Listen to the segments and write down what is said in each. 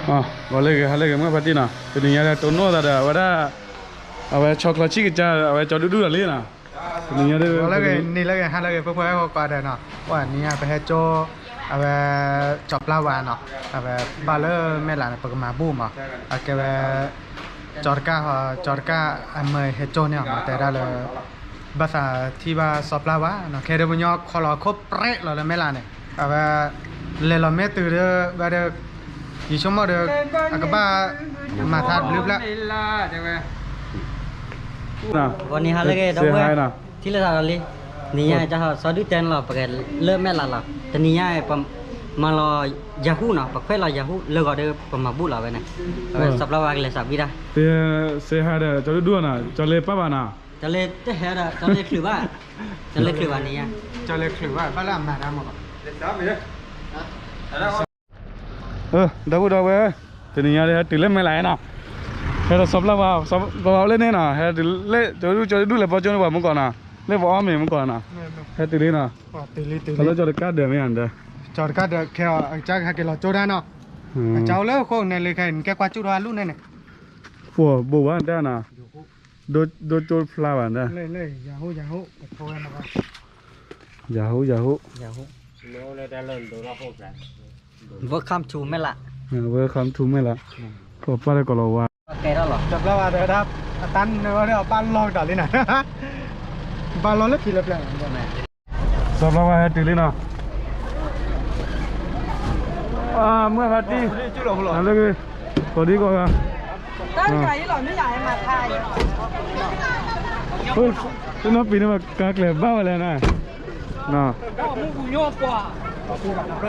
Boleh ke mana pati na? Ini ada tono ada, ada coklat cik ada coklat dulu lagi na. Ini ada. Boleh lagi lagi pukul aku ada na. Wah ni apa hejo apa coklat wana, apa bala melan apa kemabu mah. Apa corka amai hejo ni ama terada bahasa tiba coklat wana. Kira punya kalau kau prek lah melan ni. Apa lelame tu dia ada di semua ada agak mata belum lah. Nah,วันนี้ฮะเลยก็ได้ที่เราทำเลยนี่ยังจะสอนดูเต้นเราประกาศเริ่มแม่ละละแต่นี่ยังปั๊มมาลอยาฮูเนาะปักไฟลอยาฮูเลิกก็ได้ปั๊มมาบุเราไปนะสับละวันเลยสับวิดาเสียหายเด้อจะดูนะจะเลยป้าบ้านะจะเลยจะเห็นจะเลยคือว่าจะเลยคือวันนี้จะเลยคือว่าบ้านเรามาได้หมดดาวเว้ยทีนี้ยังติดเล่นไม่ไหลนะเฮ้ยสับละว่าเล่นเนี่ยนะเฮ้ยเล่จะดูเลยพอจนว่ามึงก่อนนะเล่นว่าอ้อมมึงก่อนนะเฮ้ยติดเลยนะแล้วจะกัดเดี๋ยวไม่อันเด้อจอดกัดเดี๋ยวแค่จากให้เราโจได้เนาะเจ้าเลิกคนในเลยแค่แกกว่าจุดวันรุ่นนี่ฟัวบัวได้นะโดโจฟลาวน์ได้เลยยาฮูโทรกันนะครับยาฮูแล้วได้เริ่มดูเราพูดแล้วWelcome to ไม่ละ Welcome to ไม่ละก็ป้าได้ก็รอว่าแกแล้วหรอจับแล้วว่าเดี๋ยวครับตันเนี่ยว่าเดี๋ยวปั้นลองต่อเลยนะปั้นลองแล้วขี่เล็บเลยสับแล้วว่าให้ติดเลยนะเมื่อพัดดีอะไรกันพอดีก็ครับตั้งใจหล่อไม่อยากให้มาไทยเฮ้ยตัวน้องปีนี้มากากเลยบ้าอะไรนะน่ะมึงกูโยกกว่าลอ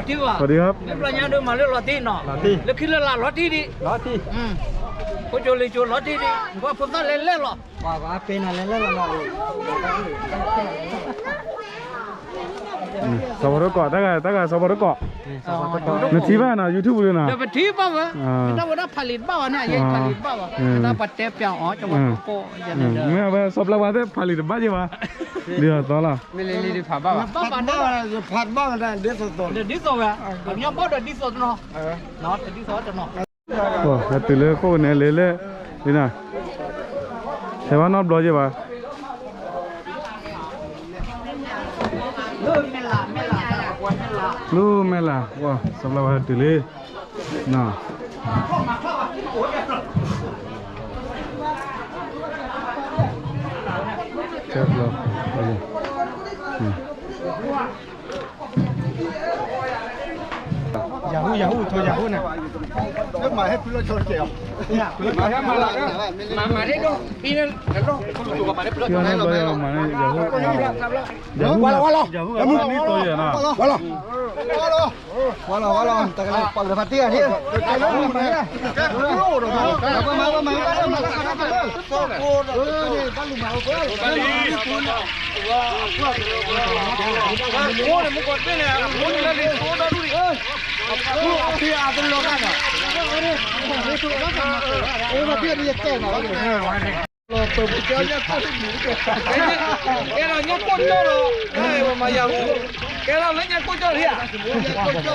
ตี้ว่ะสวัสดีครับเรียบร้อยยังเดินมาเรื่องลอตี้เนาะแล้วคิดเรื่องลอตี้ดิกูโจเลยโจลอตี้ดิว่าผมต้องเล่นหรอว่าเป็นอะไรเล่นหรอสวัสดีก่อนตั้งแต่สวัสดีก่อนนาทีบ้านนะยูทูบเลยนะเดี๋ยวไปทีบ้าวะถ้าว่าผลิตบ้าวนะยังผลิตบ้าวะถ้าปัดเตะเปียงอ๋อจังหวัดโก้ไม่เอาไปสอบแล้วว่าได้ผลิตบ้าจีวะเดี๋ยวต่อละไม่เล่นดีผ่าบ้าวะผ่าบ้าวผัดบ้าวได้เดี๋ยวสดเดี๋ยวดิสวะผมยังบ้าวเดี๋ยวดิสเนาะเนาะเดี๋ยวดิสจะเนาะโอ้ยตื่นเลยโค้เนี่ยเลยนี่นะแต่ว่านอบรอจีวะลูเมล่าว้าสำหรับว่าตื่นเลยน่ะเจ็บแล้วยาฮูโทรยาฮูน่ะเลิกมาให้คุณเราชนเกี่ยวมาได้ดูปีนึงแล้วดูดูกับมาได้เพื่อนให้เราไปมาเนี่ยยาฮูนี่ตัวใหญ่นะวาลแต่ก็ปล่อยพัดเตี้ยที่ไอ้น้องมาเนี่ยมานี่ตั้งหลุมเอาเพื่อนโอ้ยมึงกดไปเนี่ยมึงเลยดิโอ้ดูดิพี่อาเป็นโลกันอ่ะโอ้มาเพื่อนนี่แก่หน่อยเราเปิดเจ้าเนี่ยก็ได้หนีกันแกเราเนี่ยกดเจ้าเราเฮ้ยมาอย่างแกเราเล่นเนี่ยกดเจ้าเนี่ยกดเจ้า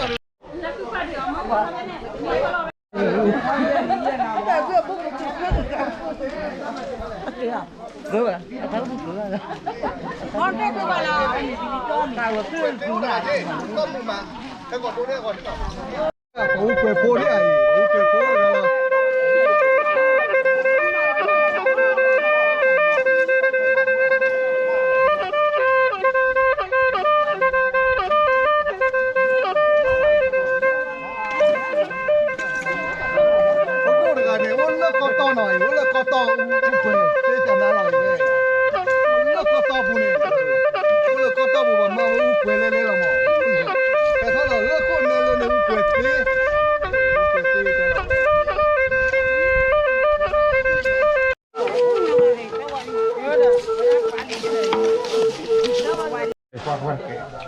con cái tôi gọi là nào là tuyên cùng là thế con mà cái còn phố đấy còn phố quê phố đấy phố quê phố rồi to nổi nó có to quê thế chẳng đã rồi về nó có to bù này nó có to bù mà quê lên là mỏ cái thằng là nó con lên quê thế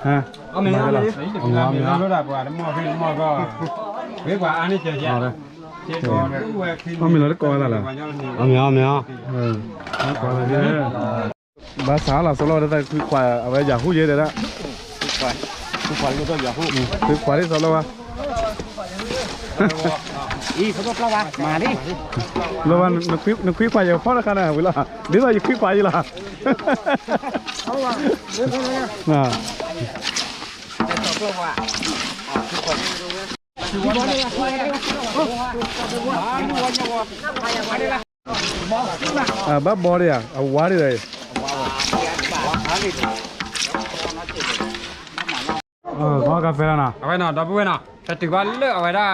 ฮะเอาเมียเอาเลยเอาเมียเอาได้กว่าแล้วมอพี่มอก็เรียกว่าอันนี้เจ๋อมีรถก่อนแล้วล่ะเอาเมียก่อนเลยภาษาเราสโลว์ได้คือควายเอาไว้อย่าหู้เยอะเลยนะควายก็ต้องอย่าพูดคือควายที่สโลว์วะ อีเขาบอกว่ามาดิ แล้ววันนึกคุยไปอย่างพ่อละกันนะเวลาเดี๋ยวเราจะคุยไปอยู่ละน่ะบ้าบอเลยอ่ะเอาว้าเลยขอกาแฟแล้วนะ เอาไว้หน่อยดับเบิ้ลหน่อยแต่ถือว่าเลือกเอาไว้ได้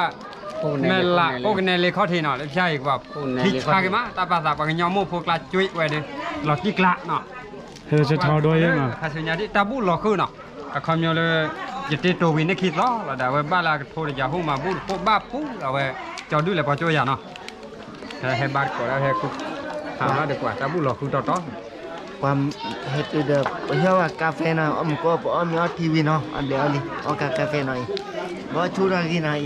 เมล่าพวกในเลยข้อทีหน่อยใช่อีกแบบที่ทางกันมาตาปลาตาปลาเงาโม่พวกลาจุ้ยไว้ดิหลอดจิกละเนาะ เธอจะทอด้วยยังไง ถ้าสัญญาที่ตาบูหลอกคือเนาะแต่คำเดียวเลยจะตีตัววินได้คิดล้อแล้วแต่ว่าบ้านเราโทรจะหูมาบูพวกบ้าปูเอาไว้จอดดูเลยพอช่วยอย่างเนาะให้บ้านก่อนแล้วให้กูถามว่าดีกว่าตาบูหลอกคือต่อ ความเฮ็ดเด้อบ่เชื่อว่ากาแฟน่ะอ้อมก็บ่อ้อมเอาทีวีเนาะอันเดียวนี่เอากาแฟหน่อยบ่ชูรกินหน่อย